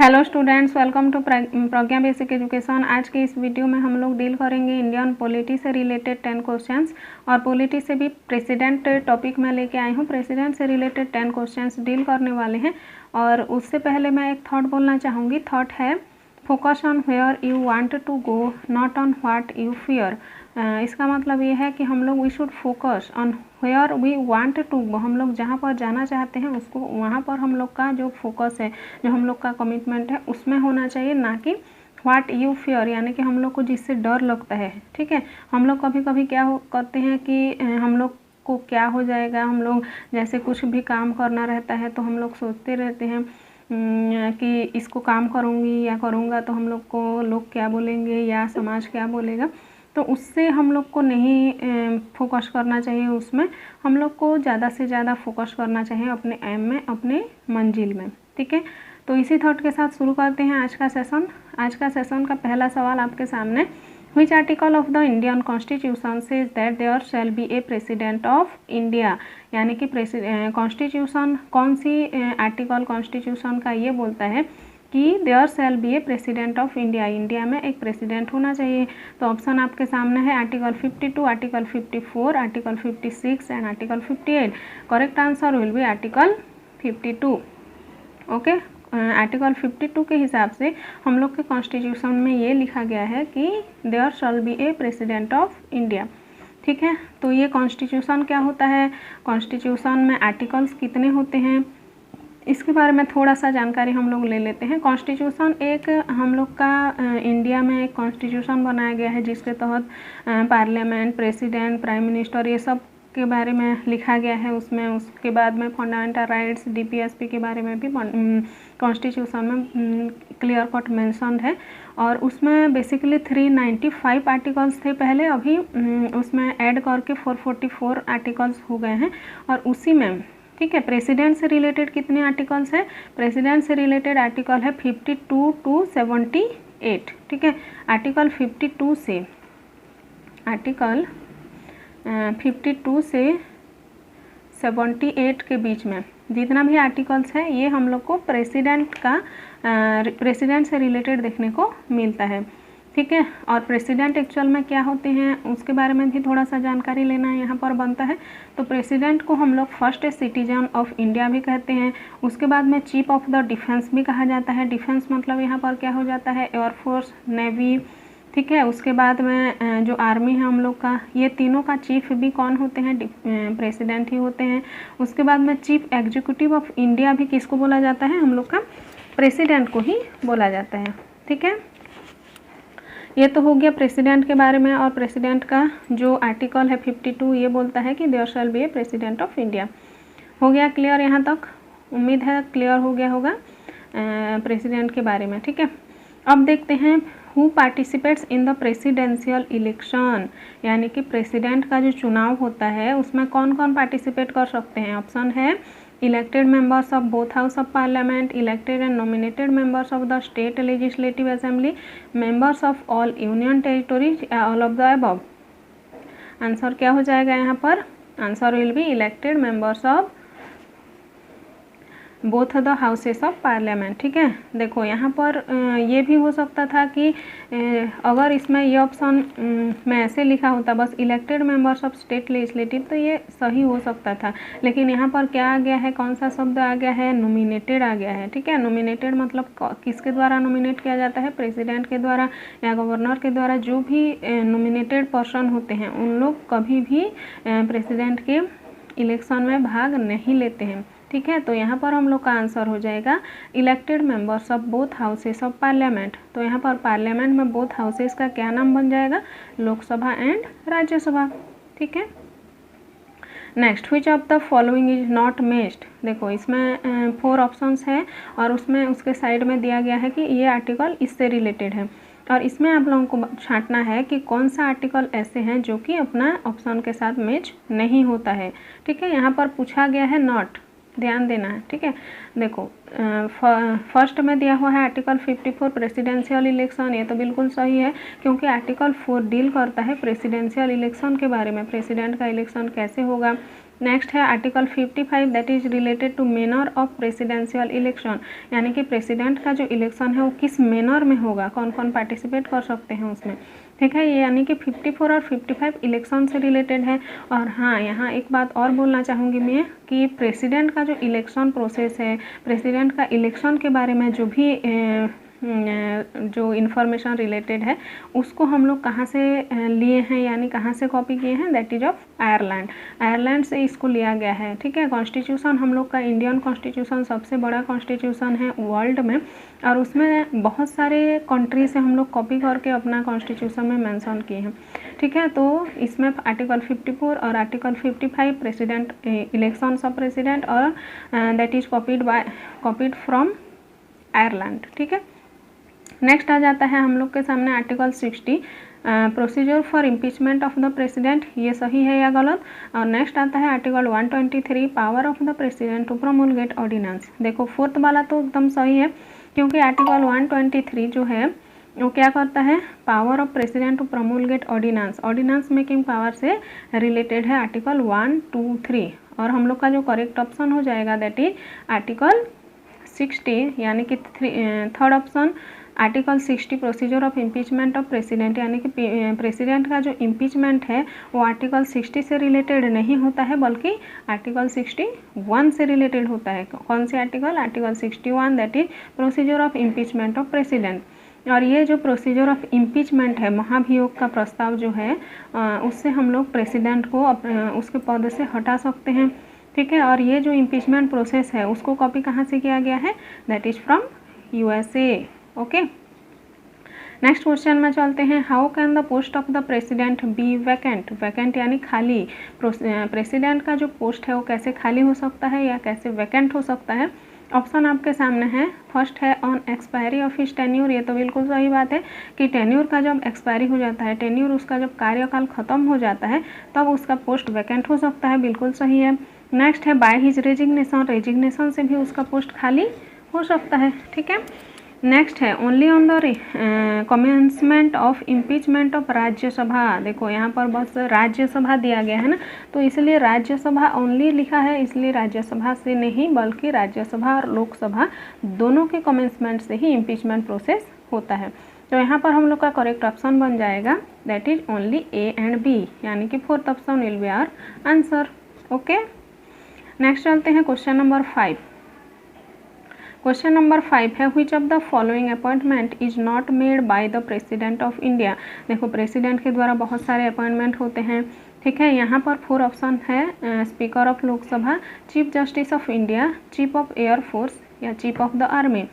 Hello students, welcome to Pragya basic education. आज के इस वीडियो में हम लोग डील करेंगे इंडियन पॉलिटी से रिलेटेड 10 क्वेश्चंस। और पॉलिटी से भी प्रेसिडेंट टॉपिक में लेके आई हूँ। प्रेसिडेंट से रिलेटेड 10 क्वेश्चंस डील करने वाले हैं। और उससे पहले मैं एक थॉट बोलना चाहूँगी। थॉट है focus on where you want to go, not on what you fear. इसका मतलब ये है कि हम लोग we should focus on where we want to go. हम लोग जहाँ पर जाना चाहते हैं उसको वहाँ पर हम लोग का जो फोकस है, जो हम लोग का कमिटमेंट है उसमें होना चाहिए, ना कि व्हाट यू फियर, यानी कि हम लोग को जिससे डर लगता है। ठीक है, हम लोग कभी कभी क्या करते हैं कि हम लोग को क्या हो जाएगा। हम लोग जैसे कुछ भी काम करना रहता है तो हम लोग सोचते रहते हैं कि इसको काम करूँगी या करूँगा तो हम लोग को लोग क्या बोलेंगे या समाज क्या बोलेगा। तो उससे हम लोग को नहीं फोकस करना चाहिए। उसमें हम लोग को ज़्यादा से ज़्यादा फोकस करना चाहिए अपने एम में, अपने मंजिल में। ठीक है, तो इसी थॉट के साथ शुरू करते हैं आज का सेशन। आज का सेशन का पहला सवाल आपके सामने, Which article of the Indian Constitution says that there shall be a president of India? यानी कि कॉन्स्टिट्यूशन कौन सी आर्टिकल कॉन्स्टिट्यूशन का ये बोलता है कि there shall be a president of India, India में एक प्रेसिडेंट होना चाहिए। तो ऑप्शन आपके सामने है article 52, article 54, article 56 and article 58। Correct answer will B article 52। Okay, article 52 के हिसाब से हम लोग के कॉन्स्टिट्यूशन में ये लिखा गया है कि there shall be a president of India. ठीक है, तो ये कॉन्स्टिट्यूशन क्या होता है, कॉन्स्टिट्यूशन में आर्टिकल्स कितने होते हैं, इसके बारे में थोड़ा सा जानकारी हम लोग ले लेते हैं। कॉन्स्टिट्यूशन एक हम लोग का इंडिया में एक कॉन्स्टिट्यूशन बनाया गया है जिसके तहत पार्लियामेंट, प्रेसिडेंट, प्राइम मिनिस्टर ये सब के बारे में लिखा गया है उसमें। उसके बाद में फंडामेंटल राइट्स, डीपीएसपी के बारे में भी कॉन्स्टिट्यूशन में क्लियर कट मेंशन्ड है। और उसमें बेसिकली 395 आर्टिकल्स थे पहले, अभी उसमें ऐड करके 444 आर्टिकल्स हो गए हैं। और उसी में ठीक है, प्रेसिडेंट से रिलेटेड कितने आर्टिकल्स है, प्रेसिडेंट से रिलेटेड आर्टिकल है 52 to 78। ठीक है, आर्टिकल 52 से 78 के बीच में जितना भी आर्टिकल्स है ये हम लोग को प्रेसिडेंट से रिलेटेड देखने को मिलता है। ठीक है, और प्रेसिडेंट एक्चुअल में क्या होते हैं उसके बारे में भी थोड़ा सा जानकारी लेना यहाँ पर बनता है। तो प्रेसिडेंट को हम लोग फर्स्ट सिटीजन ऑफ इंडिया भी कहते हैं। उसके बाद में चीफ ऑफ द डिफेंस भी कहा जाता है। डिफेंस मतलब यहाँ पर क्या हो जाता है, एयरफोर्स, नेवी। ठीक है, उसके बाद में जो आर्मी है हम लोग का, ये तीनों का चीफ भी कौन होते हैं, प्रेसिडेंट ही होते हैं। उसके बाद में चीफ एग्जीक्यूटिव ऑफ इंडिया भी किसको बोला जाता है, हम लोग का प्रेसिडेंट को ही बोला जाता है। ठीक है, ये तो हो गया प्रेसिडेंट के बारे में। और प्रेसिडेंट का जो आर्टिकल है 52 ये बोलता है कि there shall be a president of India. हो गया क्लियर यहाँ तक, उम्मीद है क्लियर हो गया होगा प्रेसिडेंट के बारे में। ठीक है, अब देखते हैं who participates in the presidential election, यानी कि प्रेसिडेंट का जो चुनाव होता है उसमें कौन कौन पार्टिसिपेट कर सकते हैं। ऑप्शन है elected members of both house of parliament, elected and nominated members of the state legislative assembly, members of all union territories, all of the above. Answer क्या हो जाएगा यहाँ पर, answer will be elected members of both the houses of parliament. ठीक है, देखो यहाँ पर ये भी हो सकता था कि अगर इसमें ये ऑप्शन में ऐसे लिखा होता बस elected members of state legislative तो ये सही हो सकता था। लेकिन यहाँ पर क्या आ गया है, कौन सा शब्द आ गया है, नॉमिनेटेड आ गया है। ठीक है, नॉमिनेटेड मतलब किसके द्वारा नॉमिनेट किया जाता है, प्रेसिडेंट के द्वारा या गवर्नर के द्वारा। जो भी नॉमिनेटेड पर्सन होते हैं उन लोग कभी भी प्रेसिडेंट के इलेक्शन में भाग नहीं लेते हैं। ठीक है, तो यहाँ पर हम लोग का आंसर हो जाएगा elected members of both houses of parliament. तो यहाँ पर पार्लियामेंट में बोथ हाउसेस का क्या नाम बन जाएगा, लोकसभा एंड राज्यसभा। ठीक है, next, which of the following is not matched. देखो इसमें 4 ऑप्शंस है और उसमें उसके साइड में दिया गया है कि ये आर्टिकल इससे रिलेटेड है। और इसमें आप लोगों को छांटना है कि कौन सा आर्टिकल ऐसे हैं जो कि अपना ऑप्शन के साथ मैच नहीं होता है। ठीक है, यहाँ पर पूछा गया है नॉट, ध्यान देना है। ठीक है, देखो फर्स्ट में दिया हुआ है आर्टिकल 54 प्रेसिडेंशियल इलेक्शन, ये तो बिल्कुल सही है क्योंकि आर्टिकल 4 डील करता है प्रेसिडेंशियल इलेक्शन के बारे में। प्रेसिडेंट का इलेक्शन कैसे होगा, नेक्स्ट है article 55 that is related to manner of presidential election, यानी कि प्रेसिडेंट का जो इलेक्शन है वो किस मैनर में होगा, कौन कौन पार्टिसिपेट कर सकते हैं उसमें, ठीक है। ये यानी कि 54 और 55 इलेक्शन से रिलेटेड है। और हाँ, यहाँ एक बात और बोलना चाहूँगी मैं कि प्रेसिडेंट का जो इलेक्शन प्रोसेस है, प्रेसिडेंट का इलेक्शन के बारे में जो भी जो इन्फॉर्मेशन रिलेटेड है उसको हम लोग कहाँ से लिए हैं, यानी कहाँ से कॉपी किए हैं, that is of Ireland. Ireland से इसको लिया गया है, ठीक है। कॉन्स्टिट्यूशन हम लोग का इंडियन कॉन्स्टिट्यूशन सबसे बड़ा कॉन्स्टिट्यूशन है वर्ल्ड में, और उसमें बहुत सारे कंट्री से हम लोग कॉपी करके अपना कॉन्स्टिट्यूशन में मेंशन किए हैं, ठीक है। तो इसमें आर्टिकल 54 और article 55 president election of president और that is copied from Ireland, ठीक है। नेक्स्ट आ जाता है हम लोग के सामने article 60 procedure for impeachment of the president, ये सही है या गलत। और नेक्स्ट आता है article 123 power of the president to promulgate ordinance. देखो फोर्थ वाला तो एकदम सही है, क्योंकि आर्टिकल 123 जो है वो क्या करता है, power of president to promulgate ordinance, ordinance making power से रिलेटेड है आर्टिकल 1, 2, 3। और हम लोग का जो करेक्ट ऑप्शन हो जाएगा दैट इज आर्टिकल 60, यानी कि third option article 60 procedure of impeachment of president, यानी कि प्रेसिडेंट का जो इम्पीचमेंट है वो आर्टिकल 60 से रिलेटेड नहीं होता है बल्कि आर्टिकल 61 से रिलेटेड होता है। कौन से article, article 61 that is procedure of impeachment of president. और ये जो प्रोसीजर ऑफ इम्पीचमेंट है, महाभियोग का प्रस्ताव जो है, उससे हम लोग प्रेसिडेंट को उसके पद से हटा सकते हैं, ठीक है। और ये जो इम्पीचमेंट प्रोसेस है उसको कॉपी कहाँ से किया गया है, that is from USA, okay. Next question में चलते हैं, how can the post of the president be vacant, vacant यानी खाली, प्रेसिडेंट का जो पोस्ट है वो कैसे खाली हो सकता है या कैसे वैकेंट हो सकता है। ऑप्शन आपके सामने है, फर्स्ट है on expiry of his tenure, ये तो बिल्कुल सही बात है कि टेन्यूर का जब एक्सपायरी हो जाता है, टेन्यूर उसका जब कार्यकाल खत्म हो जाता है तब उसका पोस्ट वैकेंट हो सकता है, बिल्कुल सही है। नेक्स्ट है बाय हिज रेजिग्नेशन, रेजिग्नेशन से भी उसका पोस्ट खाली हो सकता है, ठीक है। नेक्स्ट है only on the commencement of impeachment of Rajya Sabha, देखो यहाँ पर बस राज्यसभा दिया गया है ना, तो इसलिए राज्यसभा ओनली लिखा है, इसलिए राज्यसभा से नहीं बल्कि राज्यसभा और लोकसभा दोनों के कमेंसमेंट से ही इम्पीचमेंट प्रोसेस होता है। तो यहाँ पर हम लोग का करेक्ट ऑप्शन बन जाएगा that is only A and B, यानी कि fourth option will be our answer, okay. Next चलते हैं क्वेश्चन नंबर 5। क्वेश्चन नंबर 5 है which of the following appointment is not made by the president of India. देखो president के द्वारा बहुत सारे अपॉइंटमेंट होते हैं, ठीक है। यहाँ पर 4 ऑप्शन है, speaker of Lok Sabha, chief justice of India, chief of air force या चीफ ऑफ द आर्मी,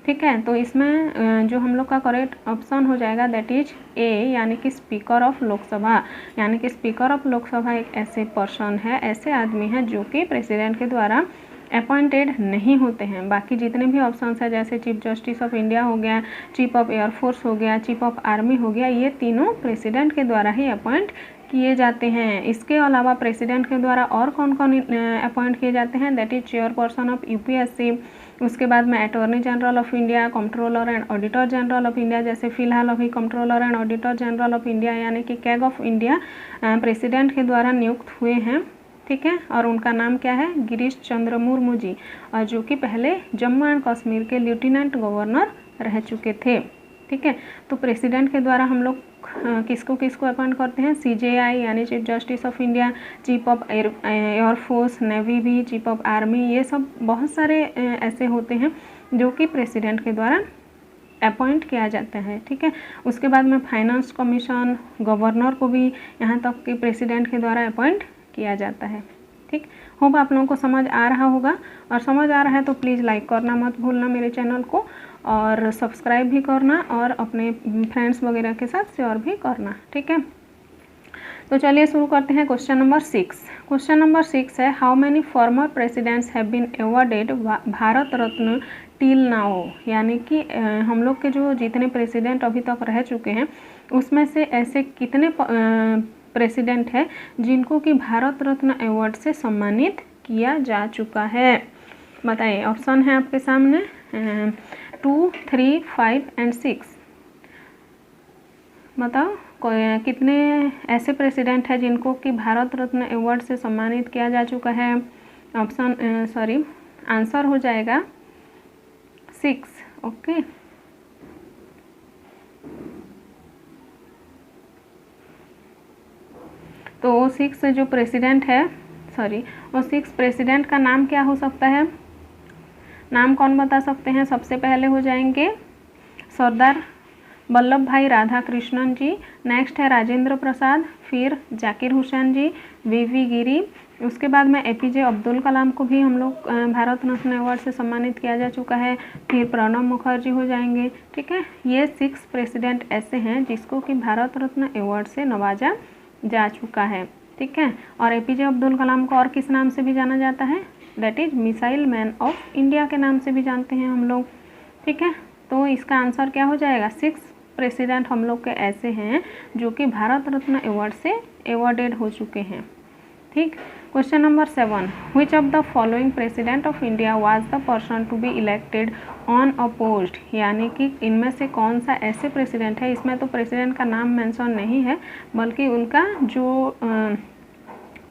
ठीक है। तो इसमें जो हम लोग का करेक्ट ऑप्शन हो जाएगा दैट इज A, यानी कि स्पीकर ऑफ लोकसभा, यानी कि स्पीकर ऑफ लोकसभा एक ऐसे पर्सन है, ऐसे आदमी है जो कि प्रेसिडेंट के द्वारा अपॉइंटेड नहीं होते हैं। बाकी जितने भी ऑप्शंस है जैसे चीफ जस्टिस ऑफ इंडिया हो गया, चीफ ऑफ एयरफोर्स हो गया, चीफ ऑफ आर्मी हो गया, ये तीनों प्रेसिडेंट के द्वारा ही अपॉइंट किए जाते हैं। इसके अलावा प्रेसिडेंट के द्वारा और कौन कौन अपॉइंट किए जाते हैं, that is chairperson of UPSC, उसके बाद में attorney general of India, controller and auditor general of India, जैसे फिलहाल अभी controller and auditor general of India यानी कि कैग ऑफ इंडिया प्रेसिडेंट के द्वारा नियुक्त हुए हैं, ठीक है। और उनका नाम क्या है, गिरीश चंद्र मुर्मू जी, और जो कि पहले जम्मू एंड कश्मीर के लेफ्टिनेंट गवर्नर रह चुके थे, ठीक है। तो प्रेसिडेंट के द्वारा हम लोग किसको किसको अपॉइंट करते हैं, CJI यानी chief justice of India, chief of air force, navy भी, चीफ ऑफ आर्मी, ये सब बहुत सारे ऐसे होते हैं जो कि प्रेसिडेंट के द्वारा अपॉइंट किया जाता है, ठीक है। उसके बाद में फाइनेंस कमीशन, गवर्नर को भी यहाँ तक कि प्रेसिडेंट के द्वारा अपॉइंट किया जाता है, ठीक। होप आप लोगों को समझ आ रहा होगा, और समझ आ रहा है तो प्लीज़ लाइक करना मत भूलना मेरे चैनल को, और सब्सक्राइब भी करना और अपने फ्रेंड्स वगैरह के साथ शेयर भी करना, ठीक है। तो चलिए शुरू करते हैं क्वेश्चन नंबर 6। क्वेश्चन नंबर 6 है how many former presidents have been awarded Bharat Ratna till now, यानी कि हम लोग के जो जितने प्रेसिडेंट अभी तक रह चुके हैं उसमें से ऐसे कितने प्रेसिडेंट है जिनको कि भारत रत्न अवार्ड से सम्मानित किया जा चुका है, बताइए। ऑप्शन है आपके सामने 2, 3, 5 एंड 6। बताओ कितने ऐसे प्रेसिडेंट हैं जिनको कि भारत रत्न अवार्ड से सम्मानित किया जा चुका है। ऑप्शन आंसर हो जाएगा 6। ओके, तो वो 6 जो प्रेसिडेंट है, वो 6 प्रेसिडेंट का नाम क्या हो सकता है? नाम कौन बता सकते हैं? सबसे पहले हो जाएंगे सरदार वल्लभ भाई राधाकृष्णन जी, नेक्स्ट है राजेंद्र प्रसाद, फिर जाकिर हुसैन जी, वीवी गिरी, उसके बाद में एपीजे अब्दुल कलाम को भी हम लोग भारत रत्न अवार्ड से सम्मानित किया जा चुका है, फिर प्रणब मुखर्जी हो जाएंगे। ठीक है, ये 6 प्रेसिडेंट ऐसे हैं जिसको कि भारत रत्न अवार्ड से नवाजा जा चुका है। ठीक है, और एपीजे अब्दुल कलाम को और किस नाम से भी जाना जाता है? That is missile man of India के नाम से भी जानते हैं हम लोग। ठीक है, तो इसका आंसर क्या हो जाएगा? 6 प्रेसिडेंट हम लोग के ऐसे हैं जो कि भारत रत्न अवार्ड से अवॉर्डेड हो चुके हैं। ठीक, question number 7, which of the following president of India was the person to be elected on opposed, यानी कि इनमें से कौन सा ऐसे प्रेसिडेंट है, इसमें तो प्रेसिडेंट का नाम मेंशन नहीं है बल्कि उनका जो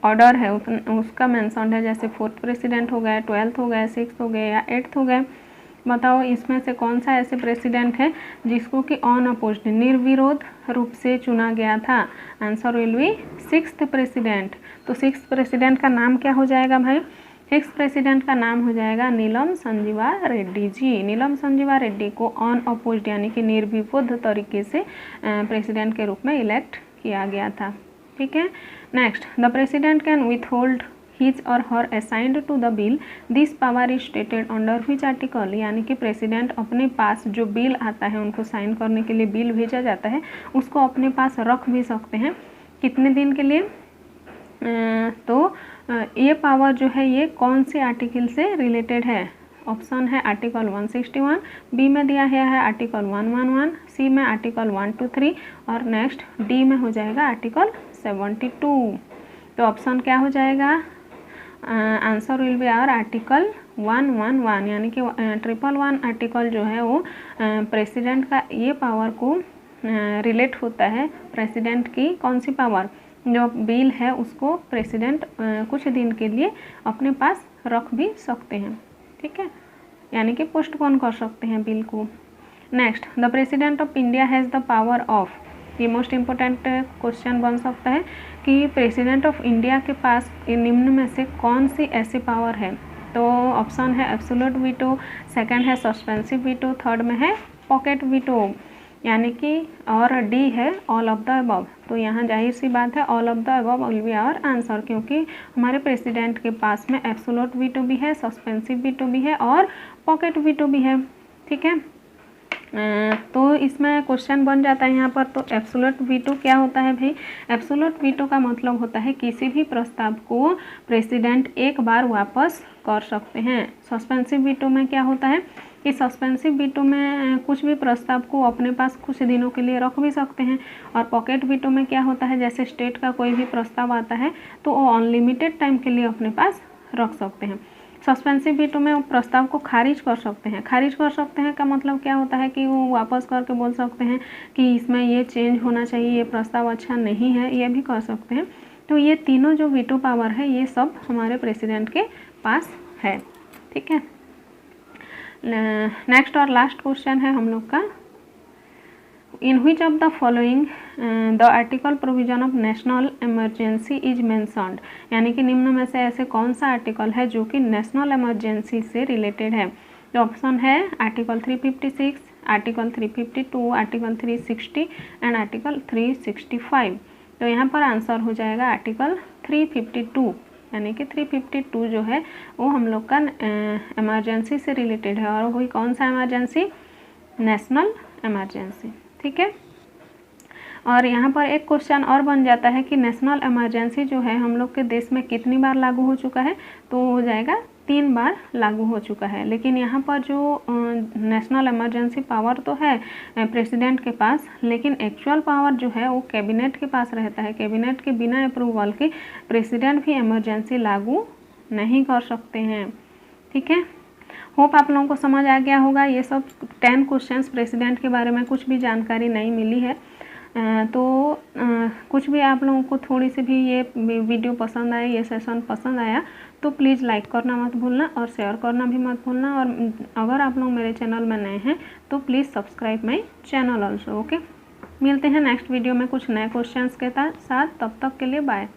ऑर्डर है उसका मेंशन है, जैसे 4th प्रेसिडेंट हो गए, 12th हो गए, 6th हो गए या 8th हो गए। बताओ इसमें से कौन सा ऐसे प्रेसिडेंट है जिसको कि ऑन अपोज्ड निर्विरोध रूप से चुना गया था? Answer will B 6th president. तो 6th प्रेसिडेंट का नाम क्या हो जाएगा भाई? 6th प्रेसिडेंट का नाम हो जाएगा नीलम संजीवा रेड्डी जी। नीलम संजीवा रेड्डी को ऑन अपोज्ड यानी कि निर्विरोध तरीके से प्रेसिडेंट के रूप में इलेक्ट किया गया था। ठीक है, next, the president can withhold his or her assent to the bill, this power is stated under which article, यानी कि प्रेसिडेंट अपने पास जो बिल आता है उनको साइन करने के लिए बिल भेजा जाता है उसको अपने पास रख भी सकते हैं। कितने दिन के लिए? तो ये पावर जो है ये कौन से आर्टिकल से रिलेटेड है? ऑप्शन है आर्टिकल 161, बी में दिया गया है आर्टिकल 111, सी में आर्टिकल 123 और नेक्स्ट डी में हो जाएगा आर्टिकल 72। तो ऑप्शन क्या हो जाएगा? Answer will be our article 111, यानी कि 111 आर्टिकल जो है वो प्रेसिडेंट का ये पावर को रिलेट होता है। प्रेसिडेंट की कौन सी पावर? जो बिल है उसको प्रेसिडेंट कुछ दिन के लिए अपने पास रख भी सकते हैं। ठीक है, यानी कि पोस्टपोन कर सकते हैं बिल को। Next, the president of India has the power of, ये मोस्ट इम्पोर्टेंट क्वेश्चन बन सकता है कि प्रेसिडेंट ऑफ इंडिया के पास निम्न में से कौन सी ऐसी पावर है? तो ऑप्शन है एब्सोल्यूट वीटो, सेकंड है सस्पेंसिव वीटो, थर्ड में है पॉकेट वीटो, यानी कि और डी है ऑल ऑफ द अबव। तो यहाँ जाहिर सी बात है all of the above will be our answer, क्योंकि हमारे प्रेसिडेंट के पास में एब्सोल्यूट वीटो भी है, सस्पेंसिव वीटो भी है और पॉकेट वीटो भी है। ठीक है, तो इसमें क्वेश्चन बन जाता है यहाँ पर। तो एब्सोल्यूट वीटो क्या होता है भाई? एब्सोल्यूट वीटो का मतलब होता है किसी भी प्रस्ताव को प्रेसिडेंट एक बार वापस कर सकते हैं। सस्पेंसिव वीटो में क्या होता है कि सस्पेंसिव वीटो में कुछ भी प्रस्ताव को अपने पास कुछ दिनों के लिए रख भी सकते हैं। और पॉकेट वीटो में क्या होता है, जैसे स्टेट का कोई भी प्रस्ताव आता है तो वो अनलिमिटेड टाइम के लिए अपने पास रख सकते हैं। सस्पेंसिव वीटो में वो प्रस्ताव को खारिज कर सकते हैं। खारिज कर सकते हैं का मतलब क्या होता है कि वो वापस करके बोल सकते हैं कि इसमें ये चेंज होना चाहिए, ये प्रस्ताव अच्छा नहीं है, ये भी कर सकते हैं। तो ये तीनों जो वीटो पावर है ये सब हमारे प्रेसिडेंट के पास है। ठीक है, नेक्स्ट और लास्ट क्वेश्चन है हम लोग का, in which of the following the article provision of national emergency is mentioned, यानी कि निम्न में से ऐसे कौन सा आर्टिकल है जो कि नेशनल इमरजेंसी से रिलेटेड है? तो ऑप्शन है article 356, article 352, article 360 and article 365। तो यहाँ पर आंसर हो जाएगा आर्टिकल 352, यानी कि 352 जो है वो हम लोग का इमरजेंसी से रिलेटेड है। और वही कौन सा इमरजेंसी? National emergency. ठीक है, और यहाँ पर एक क्वेश्चन और बन जाता है कि नेशनल इमरजेंसी जो है हम लोग के देश में कितनी बार लागू हो चुका है? तो हो जाएगा 3 बार लागू हो चुका है। लेकिन यहाँ पर जो नेशनल इमरजेंसी पावर तो है प्रेसिडेंट के पास, लेकिन एक्चुअल पावर जो है वो कैबिनेट के पास रहता है। कैबिनेट के बिना अप्रूवल के प्रेसिडेंट भी इमरजेंसी लागू नहीं कर सकते हैं। ठीक है, होप आप लोगों को समझ आ गया होगा। ये सब 10 क्वेश्चंस प्रेसिडेंट के बारे में कुछ भी जानकारी नहीं मिली है तो कुछ भी आप लोगों को थोड़ी सी भी ये वीडियो पसंद आए, ये सेशन पसंद आया तो प्लीज़ लाइक करना मत भूलना और शेयर करना भी मत भूलना। और अगर आप लोग मेरे चैनल में नए हैं तो please subscribe my channel also. Okay, मिलते हैं नेक्स्ट वीडियो में कुछ नए क्वेश्चंस के साथ। तब तक के लिए बाय।